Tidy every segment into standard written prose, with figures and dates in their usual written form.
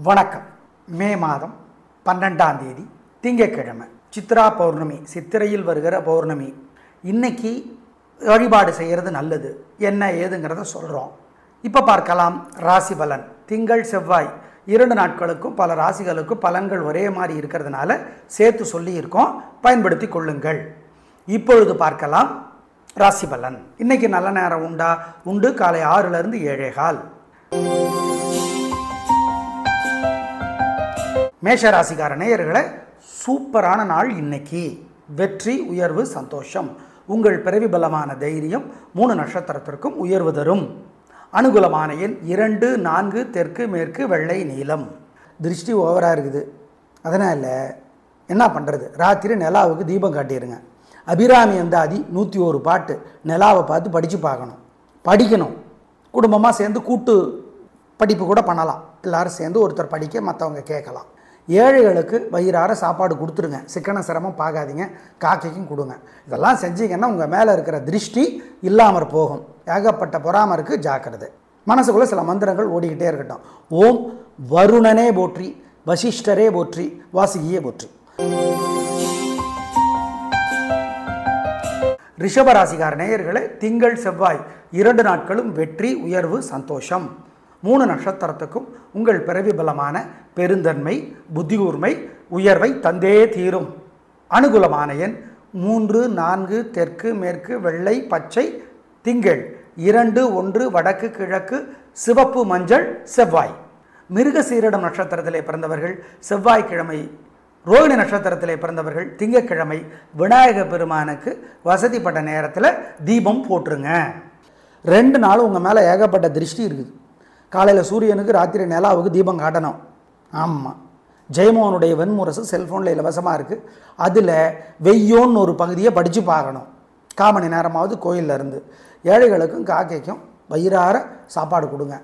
வணக்கம். மே மாதம் 12ஆம் தேதி திங்கட்கிழமை, சித்ரா பௌர்ணமி, சித்திரையில் வருகிற பௌர்ணமி. இன்னைக்கு வழிபாடு செய்கிறது நல்லது. என்ன ஏதுங்கிறத சொல்கிறோம். இப்போ பார்க்கலாம் ராசி பலன். திங்கள் செவ்வாய் 2 நாட்களுக்கும் பல ராசிகளுக்கும் பலன்கள் ஒரே மாதிரி இருக்கிறதுனால சேர்த்து சொல்லியிருக்கோம், பயன்படுத்தி கொள்ளுங்கள். இப்பொழுது பார்க்கலாம் ராசி பலன். இன்னைக்கு நல்ல நேரம் உண்டு. காலை 6லிருந்து 7:15. மேஷராசிக்கார நேயர்களே, சூப்பரான நாள் இன்னைக்கு. வெற்றி, உயர்வு, சந்தோஷம். உங்கள் பிறவி பலமான தைரியம் 3 நட்சத்திரத்திற்கும் உயர்வு தரும். அனுகூலமான எண் 2, 4, தெற்கு, மேற்கு, வெள்ளை, நீலம். திருஷ்டி ஓவராக இருக்குது, அதனால் என்ன பண்ணுறது? ராத்திரி நிலாவுக்கு தீபம் காட்டிடுங்க. அபிராமி அந்தாதி 101 பாட்டு நிலாவை பார்த்து படிக்கணும். குடும்பமாக சேர்ந்து கூட்டு படிப்பு கூட பண்ணலாம். எல்லோரும் சேர்ந்து ஒருத்தர் படிக்க மற்றவங்க கேட்கலாம். ஏழைகளுக்கு வயிறார சாப்பாடு கொடுத்துருங்க. சிக்கன சிரமம் பார்க்காதீங்க, காக்கைக்கும் கொடுங்க. இதெல்லாம் செஞ்சீங்கன்னா உங்கள் மேலே இருக்கிற திருஷ்டி இல்லாமற் போகும். ஏகப்பட்ட பொறாமருக்கு ஜாக்கிரதை. மனசுக்குள்ளே சில மந்திரங்கள் ஓடிக்கிட்டே இருக்கட்டும். ஓம் வருணனே போற்றி, வசிஷ்டரே போற்றி, வாசுகியே போற்றி. ரிஷபராசிக்கார நேயர்களே, திங்கள் செவ்வாய் 2 நாட்களும் வெற்றி, உயர்வு, சந்தோஷம். 3 நட்சத்திரத்துக்கும் உங்கள் பிறவி பலமான பெருந்தன்மை, புத்தி கூர்மை, உயர்வை தந்தே தீரும். அனுகூலமான எண் 3, 4, தெற்கு, மேற்கு, வெள்ளை, பச்சை, திங்கள் 2, 1, வடக்கு, கிழக்கு, சிவப்பு, மஞ்சள், செவ்வாய். மிருகசீரிடம் நட்சத்திரத்திலே பிறந்தவர்கள் செவ்வாய்க்கிழமை, ரோகிணி நட்சத்திரத்திலே பிறந்தவர்கள் திங்கட்கிழமை விநாயக பெருமானுக்கு வசதிப்பட்ட நேரத்தில் தீபம் போட்டுருங்க. 2 நாளும் உங்கள் மேலே ஏகப்பட்ட திருஷ்டி இருக்குது. காலையில் சூரியனுக்கு, ராத்திரி நிலாவுக்கு தீபம் காட்டணும். ஆமாம், ஜெயமோகனுடைய வெண்முரசு செல்ஃபோனில் இலவசமாக இருக்குது. அதில் வெய்யோன்னு ஒரு பகுதியை படித்து பார்க்கணும். 1/4 மணி நேரமாவது கோயிலில் இருந்து. ஏழைகளுக்கும் காக்கைக்கும் வயிறார சாப்பாடு கொடுங்க.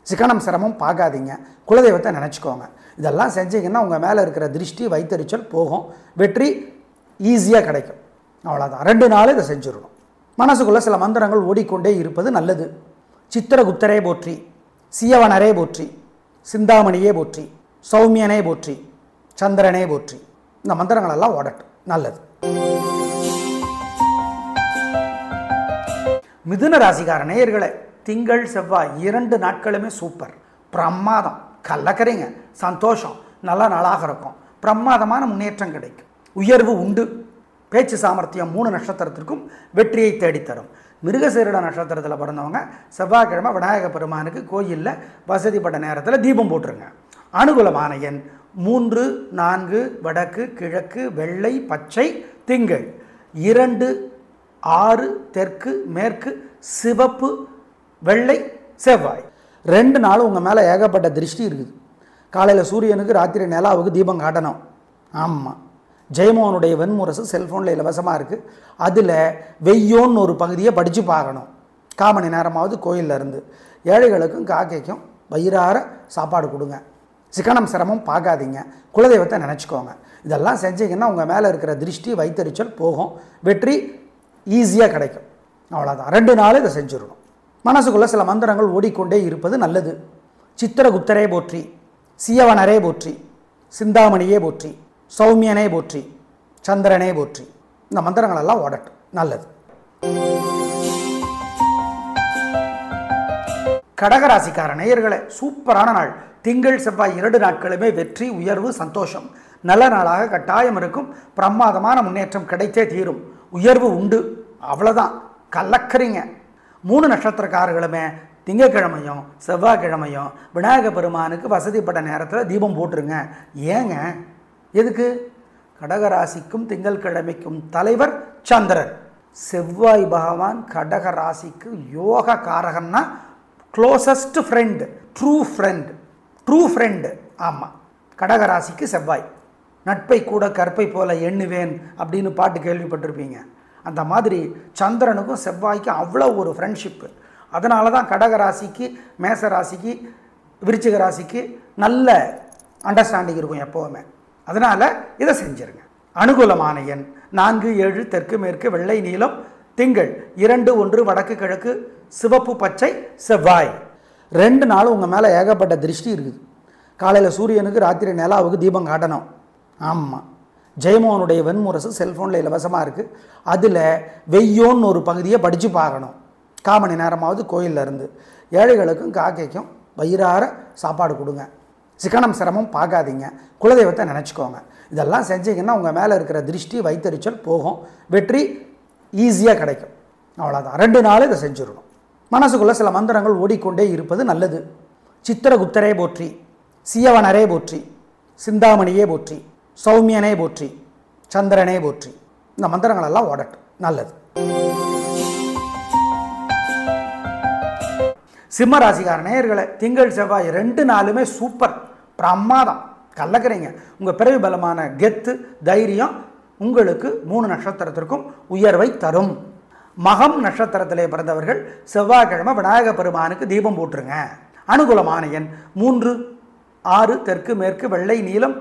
சிக்கனம் சிரமம் பார்க்காதீங்க. குலதெய்வத்தை நினச்சிக்கோங்க. இதெல்லாம் செஞ்சீங்கன்னா உங்கள் மேலே இருக்கிற திருஷ்டி, வைத்தறிச்சல் போகும். வெற்றி ஈஸியாக கிடைக்கும். அவ்வளோதான். 2 நாள் இதை செஞ்சிடணும். மனசுக்குள்ளே சில மந்திரங்கள் ஓடிக்கொண்டே இருப்பது நல்லது. சித்திரகுப்தரே போற்றி, சியவனரே போற்றி, சிந்தாமணியே போற்றி, சௌமியனே போற்றி, சந்திரனே போற்றி. இந்த மந்திரங்களெல்லாம் ஓடட்டும். நல்லது. மிதுன ராசிக்கார நேயர்களே, திங்கள் செவ்வாய் 2 நாட்களுமே சூப்பர், பிரமாதம். கலக்கறீங்க, சந்தோஷம், நல்ல நாளாக இருக்கும். பிரமாதமான முன்னேற்றம் கிடைக்கும். உயர்வு உண்டு. பேச்சு சாமர்த்தியம் 3 நட்சத்திரத்திற்கும் வெற்றியை தேடித்தரும். மிருகசீரிட நட்சத்திரத்தில் பிறந்தவங்க செவ்வாய்க்கிழமை விநாயக பெருமானுக்கு கோயிலில் வசதிப்பட்ட நேரத்தில் தீபம் போட்டுருங்க. அனுகூலமான எண் 3, 4, வடக்கு, கிழக்கு, வெள்ளை, பச்சை, திங்கள் 2, 6, தெற்கு, மேற்கு, சிவப்பு, வெள்ளை, செவ்வாய். 2 நாளும் உங்கள் மேலே ஏகப்பட்ட திருஷ்டி இருக்குது. காலையில் சூரியனுக்கு, ராத்திரி நிலாவுக்கு தீபம் காட்டணும். ஆமாம், ஜெயமோகனுடைய வெண்முரசு செல்ஃபோனில் இலவசமாக இருக்குது. அதில் வெய்யோன்னு ஒரு பகுதியை படித்து பார்க்கணும். 1/4 மணி நேரமாவது கோயிலில் இருந்து. ஏழைகளுக்கும் காக்கைக்கும் வயிறார சாப்பாடு கொடுங்க. சிக்கனம் சிரமம் பார்க்காதீங்க. குலதெய்வத்தை நினச்சிக்கோங்க. இதெல்லாம் செஞ்சீங்கன்னா உங்கள் மேலே இருக்கிற திருஷ்டி, வைத்தறிச்சல் போகும். வெற்றி ஈஸியாக கிடைக்கும். அவ்வளோதான். 2 நாள் இதை செஞ்சிடணும். மனசுக்குள்ளே சில மந்திரங்கள் ஓடிக்கொண்டே இருப்பது நல்லது. சித்திரகுப்தரே போற்றி, சியவனரே போற்றி, சிந்தாமணியே போற்றி, சௌமியனே போற்றி, சந்திரனே போற்றி. இந்த மந்திரங்களெல்லாம் ஓடட்டும். நல்லது. கடகராசிக்கார நேயர்களே, சூப்பரான நாள். திங்கள் செவ்வாய் 2 நாட்களுமே வெற்றி, உயர்வு, சந்தோஷம். நல்ல நாளாக கட்டாயம் இருக்கும். பிரமாதமான முன்னேற்றம் கிடைத்தே தீரும். உயர்வு உண்டு. அவ்வளோதான். கலக்கறீங்க. 3 நட்சத்திரக்காரர்களுமே திங்கட்கிழமையும் செவ்வாய்க்கிழமையும் விநாயக பெருமானுக்கு வசதிப்பட்ட நேரத்தில் தீபம் போட்டுருங்க. ஏங்க, எதுக்கு? கடகராசிக்கும் திங்கட்கிழமைக்கும் தலைவர் சந்திரன். செவ்வாய் பகவான் கடகராசிக்கு யோக காரகன்னா க்ளோசஸ்ட் ஃப்ரெண்டு, ட்ரூ ஃப்ரெண்டு. ஆமாம், கடகராசிக்கு செவ்வாய். நட்பை கூட கற்பை போல எண்ணுவேன் அப்படின்னு பாட்டு கேள்விப்பட்டிருப்பீங்க. அந்த மாதிரி சந்திரனுக்கும் செவ்வாய்க்கும் அவ்வளோ ஒரு ஃப்ரெண்ட்ஷிப்பு. அதனால தான் கடகராசிக்கு, மேசராசிக்கு, விருச்சிக ராசிக்கு நல்ல அண்டர்ஸ்டாண்டிங் இருக்கும் எப்போவுமே. அதனால் இதை செஞ்சுருங்க. அனுகூலமான எண் 4, 7, தெற்கு, மேற்கு, வெள்ளை, நீலம், திங்கள் 2, 1, வடக்கு, கிழக்கு, சிவப்பு, பச்சை, செவ்வாய். 2 நாளும் உங்கள் மேலே ஏகப்பட்ட திருஷ்டி இருக்குது. காலையில் சூரியனுக்கு, ராத்திரி நிலாவுக்கு தீபம் காட்டணும். ஆமாம், ஜெயமோகனுடைய வெண்முரசு செல்ஃபோனில் இலவசமாக இருக்குது. அதில் வெய்யோன்னு ஒரு பகுதியை படித்து பார்க்கணும். 1/4 மணி நேரமாவது கோயிலில் இருந்து. ஏழைகளுக்கும் காக்கைக்கும் வயிறார சாப்பாடு கொடுங்க. சிக்கனம் சிரமம் பார்க்காதீங்க. குலதெய்வத்தை நினச்சிக்கோங்க. இதெல்லாம் செஞ்சீங்கன்னா உங்கள் மேலே இருக்கிற திருஷ்டி, வைத்தறிச்சல் போகும். வெற்றி ஈஸியாக கிடைக்கும். அவ்வளோதான். 2 நாள் இதை செஞ்சிடணும். மனசுக்குள்ளே சில மந்திரங்கள் ஓடிக்கொண்டே இருப்பது நல்லது. சித்திரகுப்தரே போற்றி, சியவனரே போற்றி, சிந்தாமணியே போற்றி, சௌமியனே போற்றி, சந்திரனே போற்றி. இந்த மந்திரங்கள் எல்லாம் ஓடட்டும். நல்லது. சிம்ம ராசிக்கார நேயர்களே, திங்கள் செவ்வாய் 2 நாளுமே சூப்பர், பிரமாதம், கலக்கிறீங்க. உங்கள் பிறவி பலமான கெத்து, தைரியம் உங்களுக்கு 3 நட்சத்திரத்திற்கும் உயர்வை தரும். மகம் நட்சத்திரத்திலே பிறந்தவர்கள் செவ்வாய்க்கிழமை விநாயக பெருமானுக்கு தீபம் போட்டுருங்க. அனுகூலமான எண் 3, 6 தெற்கு மேற்கு வெள்ளை நீலம்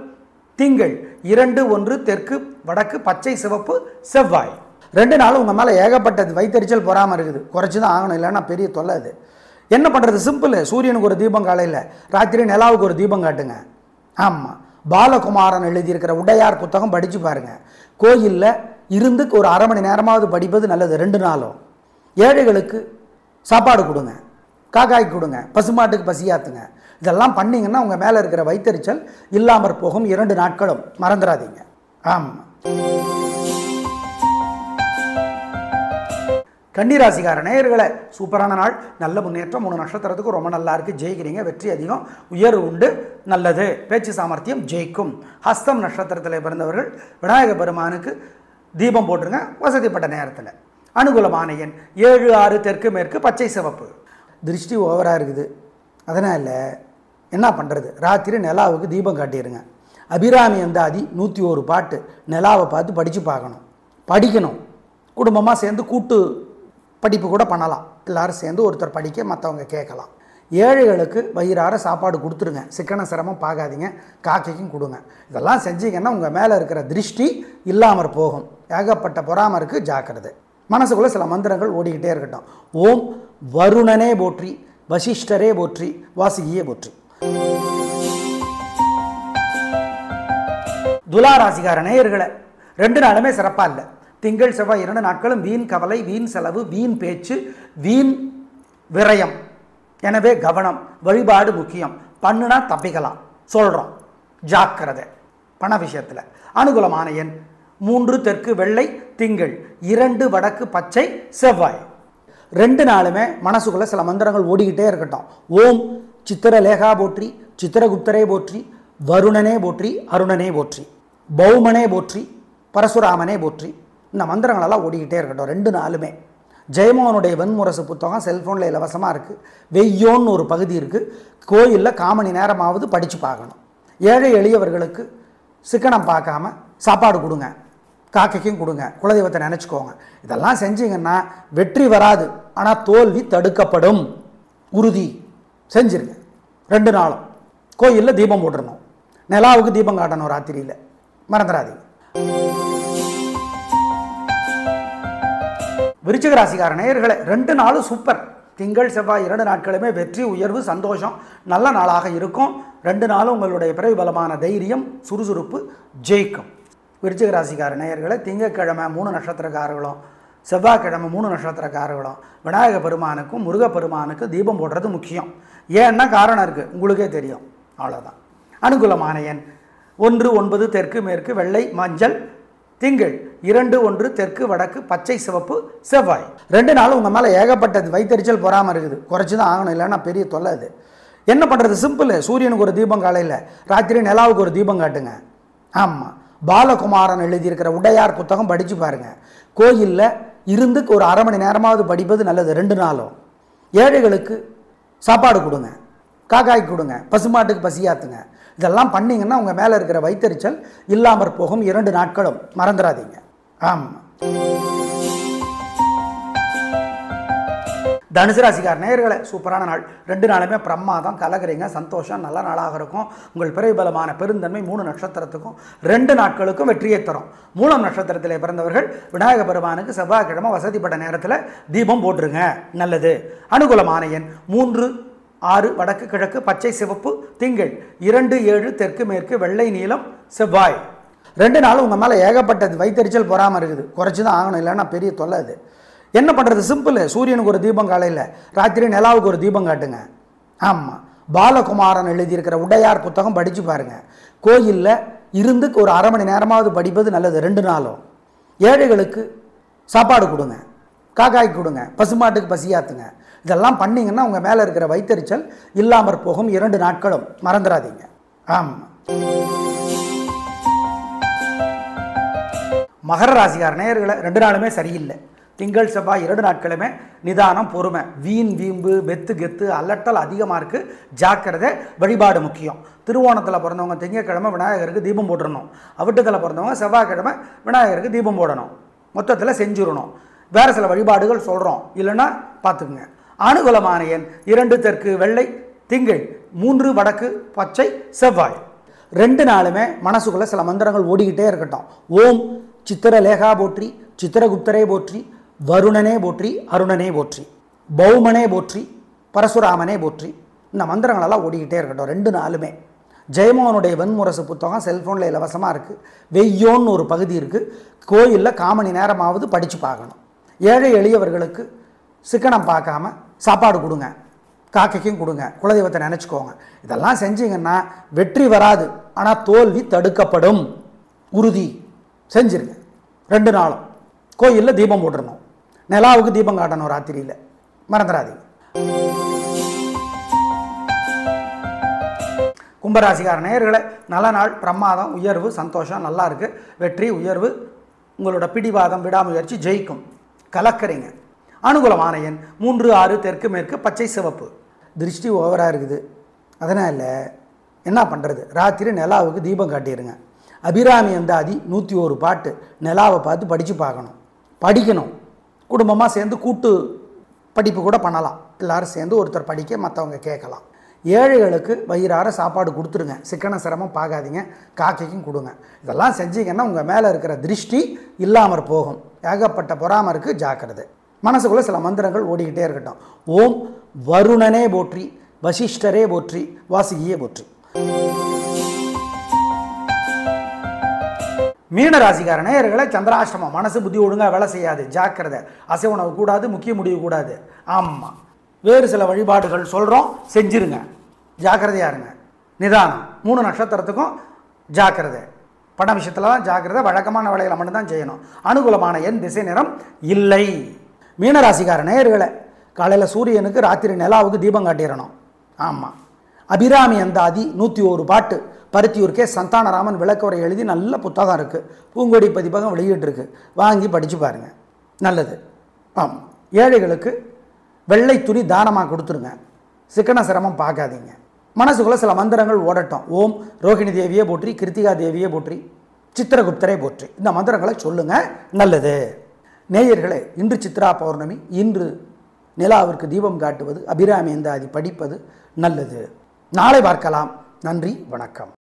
திங்கள் 2, 1 தெற்கு வடக்கு பச்சை சிவப்பு செவ்வாய். 2 நாளும் உங்கள் மேலே ஏகப்பட்டது வைத்தறிச்சல் பொறாமல் இருக்குது. குறைச்சி தான் ஆகணும், இல்லைன்னா பெரிய தொல்லை. அது என்ன பண்ணுறது? சிம்பிள். சூரியனுக்கு ஒரு தீபம் காலையில், ராத்திரி நிலாவுக்கு ஒரு தீபம் காட்டுங்க. ஆமாம், பாலகுமாரன் எழுதியிருக்கிற உடையார் புத்தகம் படித்து பாருங்கள். கோயிலில் இருந்து ஒரு 1/2 மணி நேரமாவது படிப்பது நல்லது. 2 நாளும் ஏழைகளுக்கு சாப்பாடு கொடுங்க, காக்காய்க்கு கொடுங்க, பசுமாட்டுக்கு பசியாத்துங்க. இதெல்லாம் பண்ணிங்கன்னா உங்கள் மேலே இருக்கிற வைத்தறிச்சல் இல்லாமற் போகும். 2 நாட்களும் மறந்துடாதீங்க. ஆமாம். கன்னிராசிக்கார நேயர்களே, சூப்பரான நாள், நல்ல முன்னேற்றம். 3 நட்சத்திரத்துக்கு ரொம்ப நல்லா இருக்குது. ஜெயிக்கிறீங்க, வெற்றி அதிகம், உயர்வு உண்டு, நல்லது. பேச்சு சாமர்த்தியம் ஜெயிக்கும். ஹஸ்தம் நட்சத்திரத்தில் பிறந்தவர்கள் விநாயக பெருமானுக்கு தீபம் போட்டுருங்க வசதிப்பட்ட நேரத்தில். அனுகூலமான எண் 7, 6 தெற்கு மேற்கு பச்சை சிவப்பு. திருஷ்டி ஓவராக இருக்குது, அதனால் என்ன பண்ணுறது? ராத்திரி நிலாவுக்கு தீபம் காட்டிடுங்க. அபிராமி அந்தாதி 101 பாட்டு நிலாவை பார்த்து படித்து பார்க்கணும், படிக்கணும். குடும்பமாக சேர்ந்து கூட்டு படிப்பு கூட பண்ணலாம். எல்லோரும் சேர்ந்து ஒருத்தர் படிக்க மற்றவங்க கேட்கலாம். ஏழைகளுக்கு வயிறார சாப்பாடு கொடுத்துருங்க. சிக்கன சிரமம் பார்க்காதீங்க. காக்கைக்கும் கொடுங்க. இதெல்லாம் செஞ்சீங்கன்னா உங்கள் மேலே இருக்கிற திருஷ்டி இல்லாமற் போகும். ஏகப்பட்ட பொறாமருக்கு ஜாக்கிரதை. மனசுக்குள்ளே சில மந்திரங்கள் ஓடிக்கிட்டே இருக்கட்டும். ஓம் வருணனே போற்றி, வசிஷ்டரே போற்றி, வாசுகியே போற்றி. துலா ராசிக்கார நேயர்களே, 2 நாளுமே சிறப்பாக இல்லை. திங்கள் செவ்வாய் 2 நாட்களும் வீண் கவலை, வீண் செலவு, வீண் பேச்சு, வீண் விரயம். எனவே கவனம், வழிபாடு முக்கியம். பண்ணுனா தப்பிக்கலாம், சொல்கிறோம், ஜாக்கிரதை பண விஷயத்தில். அனுகூலமான எண் 3 தெற்கு வெள்ளை திங்கள் 2 வடக்கு பச்சை செவ்வாய். 2 நாளுமே மனசுக்குள்ளே சில மந்திரங்கள் ஓடிக்கிட்டே இருக்கட்டும். ஓம் சித்திரலேகா போற்றி, சித்திரகுப்தரே போற்றி, வருணனே போற்றி, அருணனே போற்றி, பௌமனே போற்றி, பரசுராமனே போற்றி. இந்த மந்திரங்களெல்லாம் ஓடிக்கிட்டே இருக்கட்டும் 2 நாளுமே. ஜெயமோகனுடைய வெண்முரசு புத்தகம் செல்ஃபோனில் இலவசமாக இருக்குது. வெய்யோன்னு ஒரு பகுதி இருக்குது. கோயிலில் 1/4 மணி நேரமாவது படித்து பார்க்கணும். ஏழை எளியவர்களுக்கு சிக்கனம் பார்க்காம சாப்பாடு கொடுங்க, காக்கைக்கும் கொடுங்க, குலதெய்வத்தை நினச்சிக்கோங்க. இதெல்லாம் செஞ்சீங்கன்னா வெற்றி வராது, ஆனால் தோல்வி தடுக்கப்படும். உறுதி செஞ்சுருங்க. 2 நாளும் கோயிலில் தீபம் போட்டுடணும். நிலாவுக்கு தீபம் காட்டணும் ராத்திரியில், மறந்துடாதீங்க. விருச்சிக ராசிக்கார நேயர்களே, 2 நாளும் சூப்பர். திங்கள் செவ்வாய் 2 நாட்களுமே வெற்றி, உயர்வு, சந்தோஷம், நல்ல நாளாக இருக்கும். 2 நாளும் உங்களுடைய பிறவி பலமான தைரியம், சுறுசுறுப்பு ஜெயிக்கும். விருச்சிக ராசிக்கார நேயர்களே, திங்கட்கிழமை 3 நட்சத்திரக்காரர்களும், செவ்வாய்க்கிழமை 3 நட்சத்திரக்காரர்களும் விநாயக பெருமானுக்கும் முருகப்பெருமானுக்கும் தீபம் போடுறது முக்கியம். ஏன்னா காரணம் இருக்குது, உங்களுக்கே தெரியும். அவ்வளோதான். அனுகூலமான எண் 1, 9 தெற்கு மேற்கு வெள்ளை மஞ்சள் திங்கள் 2, 1 தெற்கு வடக்கு பச்சை சிவப்பு செவ்வாய். 2 நாளும் உங்கள் மேலே ஏகப்பட்டது வைத்தறிச்சல் பொறாமல் இருக்குது. குறைச்சி தான் ஆகணும், இல்லைன்னா பெரிய தொல்லை. அது என்ன பண்ணுறது? சிம்பிள். சூரியனுக்கு ஒரு தீபம் காலையில், ராத்திரி நிலாவுக்கு ஒரு தீபம் காட்டுங்க. ஆமாம், பாலகுமாரன் எழுதியிருக்கிற உடையார் புத்தகம் படித்து பாருங்கள். கோயிலில் இருந்து ஒரு 1/2 மணி நேரமாவது படிப்பது நல்லது. 2 நாளும் ஏழைகளுக்கு சாப்பாடு கொடுங்க, காக்காய்க்கு கொடுங்க, பசுமாட்டுக்கு பசியாத்துங்க. இதெல்லாம் பண்ணிங்கன்னா உங்கள் மேலே இருக்கிற வைத்தறிச்சல் இல்லாமற் போகும். 2 நாட்களும் மறந்துடாதீங்க. ஆமாம். தனுசு ராசிக்கார நேயர்களே, சூப்பரான நாள். 2 நாளுமே பிரமாதம், கலக்கிறீங்க, சந்தோஷம், நல்ல நாளாக இருக்கும். உங்கள் பிறவி பலமான பெருந்தன்மை 3 நட்சத்திரத்துக்கும் 2 நாட்களுக்கும் வெற்றியை தரும். மூலம் நட்சத்திரத்திலே பிறந்தவர்கள் விநாயக பெருமானுக்கு செவ்வாய்க்கிழமை வசதிப்பட்ட நேரத்தில் தீபம் போட்டுருங்க, நல்லது. அனுகூலமான எண் 3, 6 வடக்கு கிழக்கு பச்சை சிவப்பு திங்கள் 2 7 தெற்கு மேற்கு வெள்ளை நீலம் செவ்வாய். 2 நாள் உங்கள் மேலே ஏகப்பட்டது வயிற்றுச்சல் பொறாமல் இருக்குது. குறைச்சி தான் ஆகணும், இல்லைன்னா பெரிய தொல்லை அது. என்ன பண்ணுறது? சிம்பிள். சூரியனுக்கு ஒரு தீபம் காலையில், ராத்திரி நிலாவுக்கு ஒரு தீபம் காட்டுங்க. ஆமாம், பாலகுமாரன் எழுதியிருக்கிற உடையார் புத்தகம் படித்து பாருங்கள். கோயிலில் இருந்து ஒரு அரை மணி நேரமாவது படிப்பது நல்லது. 2 நாளும் ஏழைகளுக்கு சாப்பாடு கொடுங்க, காக்காய்க்கு கொடுங்க, பசுமாட்டுக்கு பசியாத்துங்க. இதெல்லாம் பண்ணிங்கன்னா உங்கள் மேலே இருக்கிற வயிற்றெரிச்சல் இல்லாமற் போகும். 2 நாட்களும் மறந்துடாதீங்க. ஆமாம். மகர ராசிக்கார நேயர்களை 2 நாளுமே சரியில்லை. திங்கள் செவ்வாய் 2 நாட்களுமே நிதானம், பொறுமை. வீண் வீம்பு, வெத்து கெத்து, அல்லட்டல் அதிகமாக இருக்குது. ஜாக்கிரதை. வழிபாடு முக்கியம். திருவோணத்தில் பிறந்தவங்க திங்கக்கிழமை விநாயகருக்கு தீபம் போட்டுடணும். அவிட்டத்தில் பிறந்தவங்க செவ்வாய்க்கிழமை விநாயகருக்கு தீபம் போடணும். மொத்தத்தில் செஞ்சுடணும். வேறு சில வழிபாடுகள் சொல்கிறோம், இல்லைன்னா பார்த்துக்குங்க. அனுகூலமான எண் 2 தெற்கு வெள்ளை திங்கள் 3 வடக்கு பச்சை செவ்வாய். 2 நாளுமே மனசுக்குள்ளே சில மந்திரங்கள் ஓடிக்கிட்டே இருக்கட்டும். ஓம் சித்திரலேகா போற்றி, சித்திரகுப்தரே போற்றி, வருணனே போற்றி, அருணனே போற்றி, பௌமனே போற்றி, பரசுராமனே போற்றி. இந்த மந்திரங்களெல்லாம் ஓடிக்கிட்டே இருக்கட்டும் 2 நாளுமே. ஜெயமோகனுடைய வெண்முரசு புத்தகம் செல்ஃபோனில் இலவசமாக இருக்குது. வெய்யோன்னு ஒரு பகுதி இருக்குது. கோயிலில் காமணி நேரமாவது படித்து பார்க்கணும். ஏழை எளியவர்களுக்கு சிக்கனம் பார்க்காம சாப்பாடு கொடுங்க, காக்கைக்கும் கொடுங்க, குலதெய்வத்தை நினச்சிக்கோங்க. இதெல்லாம் செஞ்சிங்கன்னா வெற்றி வராது, ஆனால் தோல்வி தடுக்கப்படும். உறுதி. செஞ்சுருங்க. 2 நாளும் கோயிலில் தீபம் போட்டுடணும். நிலாவுக்கு தீபம் காட்டணும் ராத்திரியில், மறந்துடாதீங்க. கும்பராசிக்கார நேயர்களை நல்ல நாள், பிரமாதம், உயர்வு, சந்தோஷம், நல்லா இருக்குது. வெற்றி, உயர்வு, உங்களோட பிடிவாதம், விடாமுயற்சி ஜெயிக்கும். கலக்கறிங்க. அனுகூலமான எண் 3 6 தெற்கு மேற்கு பச்சை சிவப்பு. திருஷ்டி ஓவராக இருக்குது, அதனால் என்ன பண்ணுறது? ராத்திரி நிலாவுக்கு தீபம் காட்டிடுங்க. அபிராமி அந்தாதி 101 பாட்டு நிலாவை பார்த்து படித்து பார்க்கணும், படிக்கணும். குடும்பமாக சேர்ந்து கூட்டு படிப்பு கூட பண்ணலாம். எல்லோரும் சேர்ந்து ஒருத்தர் படிக்க மற்றவங்க கேட்கலாம். ஏழைகளுக்கு வயிறார சாப்பாடு கொடுத்துருங்க. சிக்கன சிரமம் பார்க்காதீங்க. காக்கைக்கும் கொடுங்க. இதெல்லாம் செஞ்சீங்கன்னா உங்கள் மேலே இருக்கிற திருஷ்டி இல்லாமற் போகும். ஏகப்பட்ட பொறாமல் இருக்குது. ஜாக்கிரதை. மனசுக்குள்ளே சில மந்திரங்கள் ஓடிக்கிட்டே இருக்கட்டும். ஓம் வருணனே போற்றி, வசிஷ்டரே போற்றி, வாசுகியே போற்றி. மீனராசிக்கார நேயர்களை சந்திராஷ்டமம். மனசு புத்தி ஒழுங்காக வேலை செய்யாது. ஜாக்கிரதை. அசை உணவு கூடாது, முக்கிய முடிவு கூடாது. ஆமாம். வேறு சில வழிபாடுகள் சொல்கிறோம், செஞ்சிருங்க. ஜாக்கிரதையாக இருங்க. நிதானம். 3 நட்சத்திரத்துக்கும் ஜாக்கிரதை. பண விஷயத்தில் தான் ஜாக்கிரதை. வழக்கமான வேலைகளை மட்டும்தான் செய்யணும். அனுகூலமான எண் திசை நிறம் இல்லை. மீனராசிக்கார நேயர்களை காலையில் சூரியனுக்கு, ராத்திரி நிலாவுக்கு தீபம் காட்டிடணும். ஆமாம். அபிராமி அந்தாதி 101 பாட்டு பருத்தியூர் கே சந்தானராமன் விளக்கவுரை எழுதி நல்ல புத்தகம் இருக்குது. பூங்கொடி பதிப்பகம் வெளியிட்டிருக்கு. வாங்கி படித்து பாருங்கள், நல்லது. ஆமாம். ஏழைகளுக்கு வெள்ளை துணி தானமாக கொடுத்துருங்க. சிக்கன சிரமம் பார்க்காதீங்க. மனசுக்குள்ளே சில மந்திரங்கள் ஓடட்டும். ஓம் ரோகிணி தேவியே போற்றி, கிருத்திகா தேவியே போற்றி, சித்திரகுப்தரே போற்றி. இந்த மந்திரங்களை சொல்லுங்கள், நல்லது. நேயர்களே, இன்று சித்ரா பௌர்ணமி. இன்று நிலாவிற்கு தீபம் காட்டுவது, அபிராமி அந்தாதி படிப்பது நல்லது. நாளை பார்க்கலாம். நன்றி, வணக்கம்.